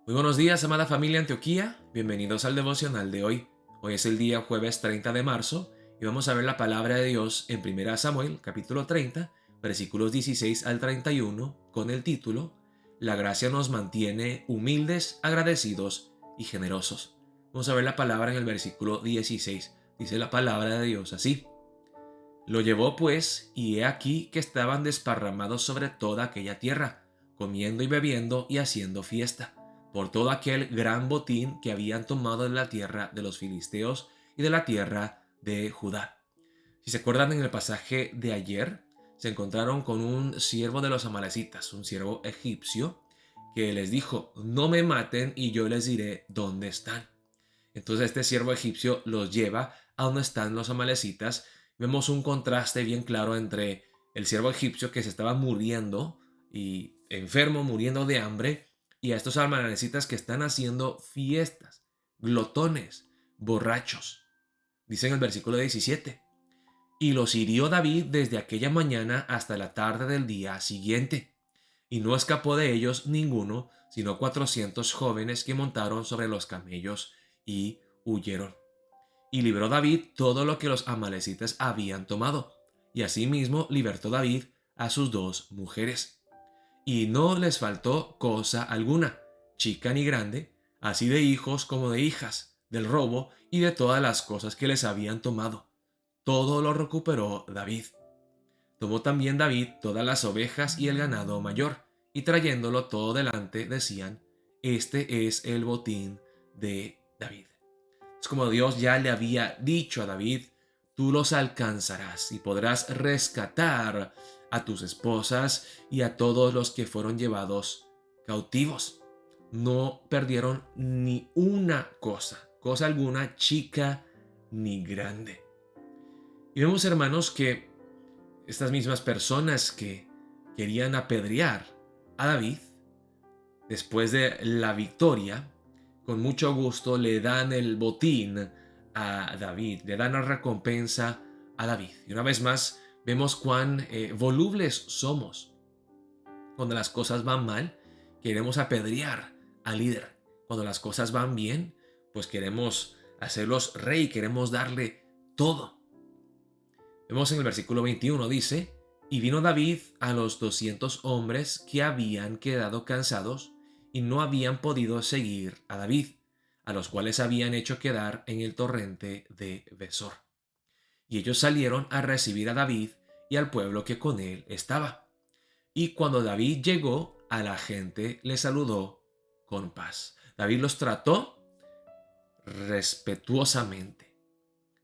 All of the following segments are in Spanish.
Muy buenos días, amada familia Antioquía. Bienvenidos al devocional de hoy. Hoy es el día jueves 30 de marzo y vamos a ver la palabra de Dios en 1 Samuel, capítulo 30, versículos 16 al 31, con el título La gracia nos mantiene humildes, agradecidos y generosos. Vamos a ver la palabra en el versículo 16. Dice la palabra de Dios así. Lo llevó pues, y he aquí que estaban desparramados sobre toda aquella tierra, comiendo y bebiendo y haciendo fiesta, por todo aquel gran botín que habían tomado de la tierra de los filisteos y de la tierra de Judá. Si se acuerdan, en el pasaje de ayer, se encontraron con un siervo de los amalecitas, un siervo egipcio, que les dijo: no me maten y yo les diré dónde están. Entonces este siervo egipcio los lleva a donde están los amalecitas. Vemos un contraste bien claro entre el siervo egipcio, que se estaba muriendo y enfermo, muriendo de hambre, y a estos amalecitas que están haciendo fiestas, glotones, borrachos. Dice en el versículo 17: y los hirió David desde aquella mañana hasta la tarde del día siguiente, y no escapó de ellos ninguno, sino 400 jóvenes que montaron sobre los camellos y huyeron. Y libró David todo lo que los amalecitas habían tomado, y asimismo libertó David a sus dos mujeres. Y no les faltó cosa alguna, chica ni grande, así de hijos como de hijas, del robo y de todas las cosas que les habían tomado. Todo lo recuperó David. Tomó también David todas las ovejas y el ganado mayor, y trayéndolo todo delante, decían: este es el botín de David. Es como Dios ya le había dicho a David: tú los alcanzarás y podrás rescatar a tus esposas y a todos los que fueron llevados cautivos. No perdieron ni una cosa alguna, chica ni grande. Y vemos, hermanos, que estas mismas personas que querían apedrear a David, después de la victoria, con mucho gusto le dan el botín a David, le dan la recompensa a David. Y una vez más vemos cuán volubles somos. Cuando las cosas van mal, queremos apedrear al líder. Cuando las cosas van bien, pues queremos hacerlos rey, queremos darle todo. Vemos en el versículo 21, dice: y vino David a los 200 hombres que habían quedado cansados y no habían podido seguir a David, a los cuales habían hecho quedar en el torrente de Besor. Y ellos salieron a recibir a David y al pueblo que con él estaba. Y cuando David llegó, a la gente le saludó con paz. David los trató respetuosamente.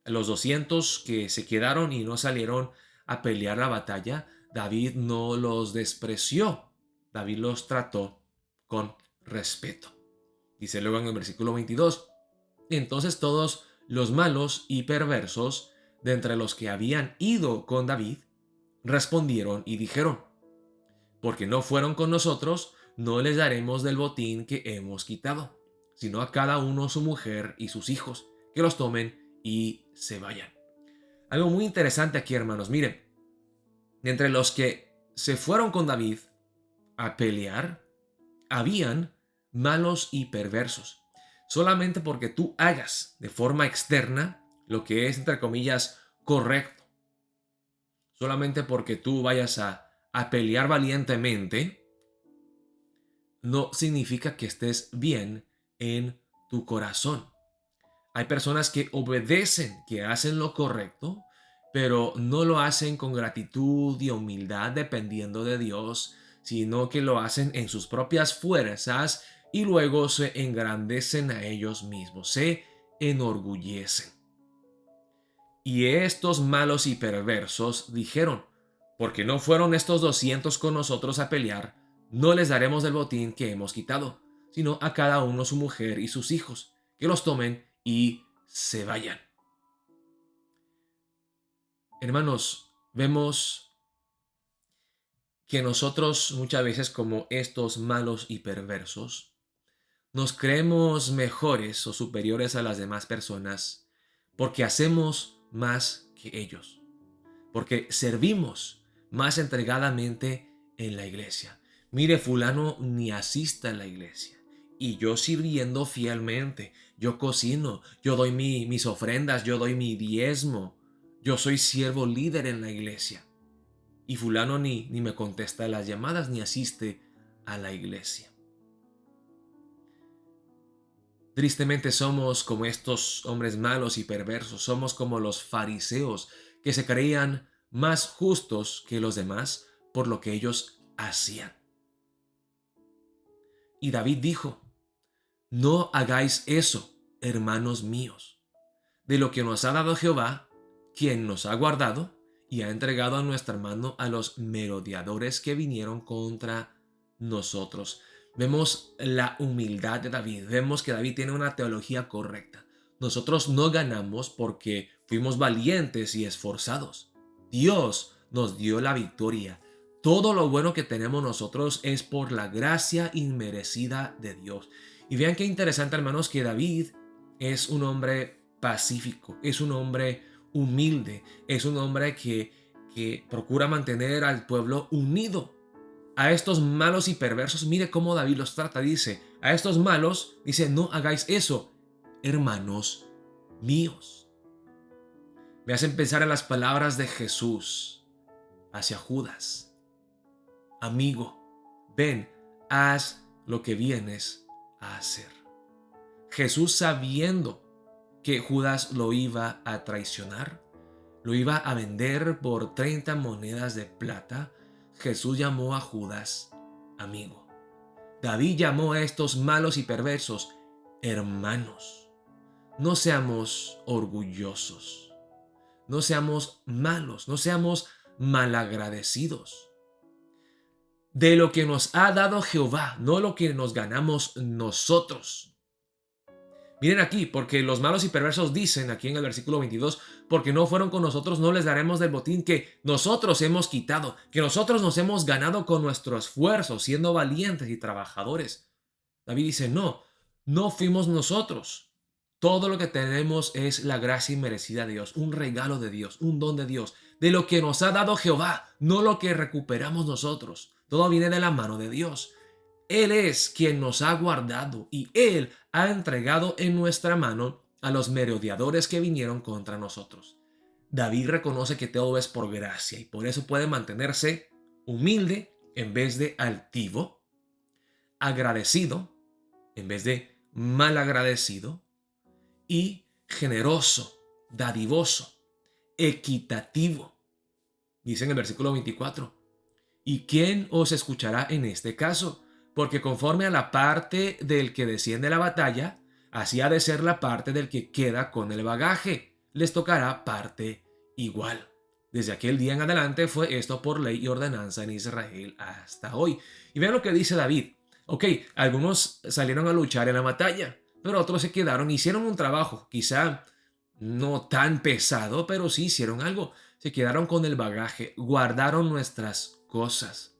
Los 200 que se quedaron y no salieron a pelear la batalla, David no los despreció. David los trató con respeto. Dice luego en el versículo 22: entonces todos los malos y perversos de entre los que habían ido con David respondieron y dijeron: porque no fueron con nosotros, no les daremos del botín que hemos quitado, sino a cada uno su mujer y sus hijos, que los tomen y se vayan. Algo muy interesante aquí, hermanos. Miren, entre los que se fueron con David a pelear, habían malos y perversos. Solamente porque tú hagas de forma externa lo que es, entre comillas, correcto, solamente porque tú vayas a pelear valientemente, no significa que estés bien en tu corazón. Hay personas que obedecen, que hacen lo correcto, pero no lo hacen con gratitud y humildad dependiendo de Dios, sino que lo hacen en sus propias fuerzas y luego se engrandecen a ellos mismos, se enorgullecen. Y estos malos y perversos dijeron: porque no fueron estos 200 con nosotros a pelear, no les daremos del botín que hemos quitado, sino a cada uno su mujer y sus hijos, que los tomen y se vayan. Hermanos, vemos que nosotros muchas veces, como estos malos y perversos, nos creemos mejores o superiores a las demás personas porque hacemos más que ellos, porque servimos más entregadamente en la iglesia. Mire, fulano ni asista a la iglesia y yo sirviendo fielmente, yo cocino, yo doy mis ofrendas, yo doy mi diezmo, yo soy siervo líder en la iglesia. Y fulano ni me contesta las llamadas ni asiste a la iglesia. Tristemente somos como estos hombres malos y perversos, somos como los fariseos que se creían más justos que los demás por lo que ellos hacían. Y David dijo: no hagáis eso, hermanos míos. De lo que nos ha dado Jehová, quien nos ha guardado y ha entregado a nuestra mano a los merodeadores que vinieron contra nosotros. Vemos la humildad de David, vemos que David tiene una teología correcta. Nosotros no ganamos porque fuimos valientes y esforzados. Dios nos dio la victoria. Todo lo bueno que tenemos nosotros es por la gracia inmerecida de Dios. Y vean qué interesante, hermanos, que David es un hombre pacífico, es un hombre humilde, es un hombre que procura mantener al pueblo unido. A estos malos y perversos, mire cómo David los trata. Dice, a estos malos, dice, no hagáis eso, hermanos míos. Me hacen pensar en las palabras de Jesús hacia Judas. Amigo, ven, haz lo que vienes a hacer. Jesús, sabiendo que Judas lo iba a traicionar, lo iba a vender por 30 monedas de plata, Jesús llamó a Judas amigo. David llamó a estos malos y perversos hermanos. No seamos orgullosos, no seamos malos, no seamos malagradecidos. De lo que nos ha dado Jehová, no lo que nos ganamos nosotros. Miren aquí, porque los malos y perversos dicen aquí en el versículo 22, porque no fueron con nosotros, no les daremos del botín que nosotros hemos quitado, que nosotros nos hemos ganado con nuestro esfuerzo, siendo valientes y trabajadores. David dice, no fuimos nosotros. Todo lo que tenemos es la gracia inmerecida de Dios, un regalo de Dios, un don de Dios, de lo que nos ha dado Jehová, no lo que recuperamos nosotros. Todo viene de la mano de Dios. Él es quien nos ha guardado y Él ha entregado en nuestra mano a los merodeadores que vinieron contra nosotros. David reconoce que todo es por gracia y por eso puede mantenerse humilde en vez de altivo, agradecido en vez de malagradecido y generoso, dadivoso, equitativo. Dice en el versículo 24, ¿y quién os escuchará en este caso? Porque conforme a la parte del que desciende a la batalla, así ha de ser la parte del que queda con el bagaje. Les tocará parte igual. Desde aquel día en adelante fue esto por ley y ordenanza en Israel hasta hoy. Y vean lo que dice David. Ok, algunos salieron a luchar en la batalla, pero otros se quedaron, hicieron un trabajo, quizá no tan pesado, pero sí hicieron algo. Se quedaron con el bagaje, guardaron nuestras cosas.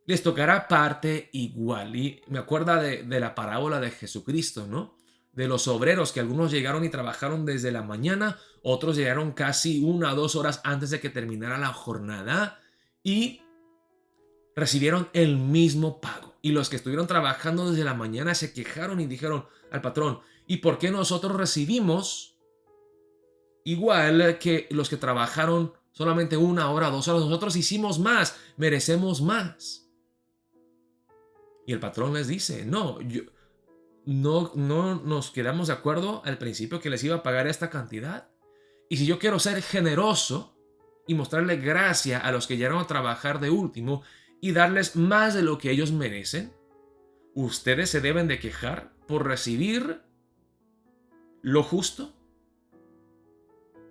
Les tocará parte igual. Y me acuerda de la parábola de Jesucristo, ¿no? De los obreros que algunos llegaron y trabajaron desde la mañana, otros llegaron casi 1 o 2 horas antes de que terminara la jornada y recibieron el mismo pago. Y los que estuvieron trabajando desde la mañana se quejaron y dijeron al patrón, ¿y por qué nosotros recibimos igual que los que trabajaron solamente 1 hora, 2 horas? Nosotros hicimos más, merecemos más. Y el patrón les dice, no nos quedamos de acuerdo al principio que les iba a pagar esta cantidad. Y si yo quiero ser generoso y mostrarle gracia a los que llegaron a trabajar de último y darles más de lo que ellos merecen, ustedes se deben de quejar por recibir lo justo.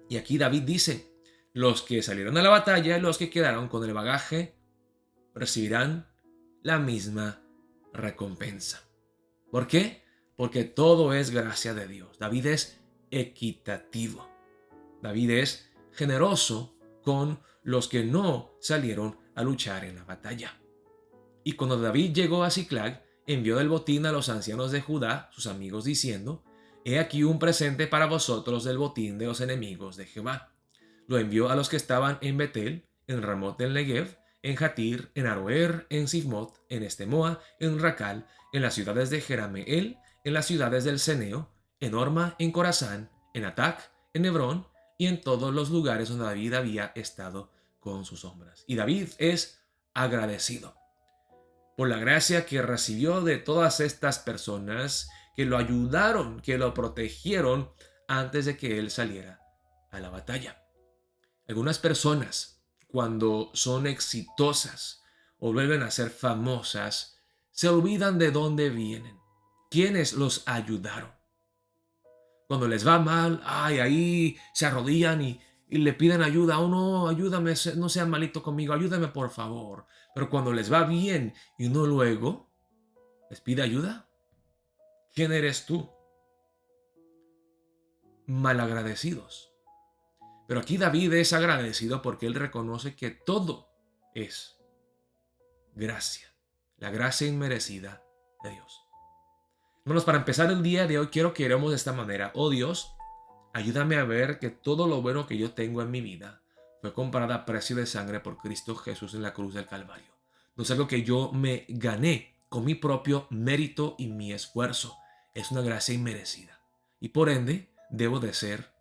Y aquí David dice, los que salieron a la batalla y los que quedaron con el bagaje recibirán la misma recompensa. ¿Por qué? Porque todo es gracia de Dios. David es equitativo. David es generoso con los que no salieron a luchar en la batalla. Y cuando David llegó a Siclag, envió del botín a los ancianos de Judá, sus amigos, diciendo, he aquí un presente para vosotros del botín de los enemigos de Jehová. Lo envió a los que estaban en Betel, en Ramot del Negev, en Jatir, en Aroer, en Sifmot, en Estemoa, en Racal, en las ciudades de Jerameel, en las ciudades del Ceneo, en Orma, en Corazán, en Atac, en Hebrón y en todos los lugares donde David había estado con sus sombras. Y David es agradecido por la gracia que recibió de todas estas personas que lo ayudaron, que lo protegieron antes de que él saliera a la batalla. Algunas personas, cuando son exitosas o vuelven a ser famosas, se olvidan de dónde vienen, quiénes los ayudaron. Cuando les va mal, ahí se arrodillan y le piden ayuda. Oh, no, ayúdame, no sean malito conmigo, ayúdame por favor. Pero cuando les va bien y uno luego les pide ayuda, ¿quién eres tú? Malagradecidos. Pero aquí David es agradecido porque él reconoce que todo es gracia, la gracia inmerecida de Dios. Hermanos, para empezar el día de hoy quiero que oremos de esta manera. Oh Dios, ayúdame a ver que todo lo bueno que yo tengo en mi vida fue comprado a precio de sangre por Cristo Jesús en la cruz del Calvario. No es algo que yo me gané con mi propio mérito y mi esfuerzo. Es una gracia inmerecida. Y por ende, debo de ser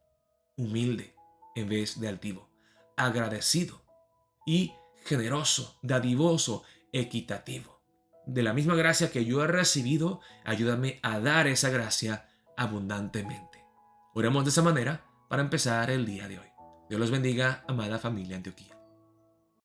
humilde en vez de altivo, agradecido y generoso, dadivoso, equitativo. De la misma gracia que yo he recibido, ayúdame a dar esa gracia abundantemente. Oremos de esa manera para empezar el día de hoy. Dios los bendiga, amada familia Antioquía.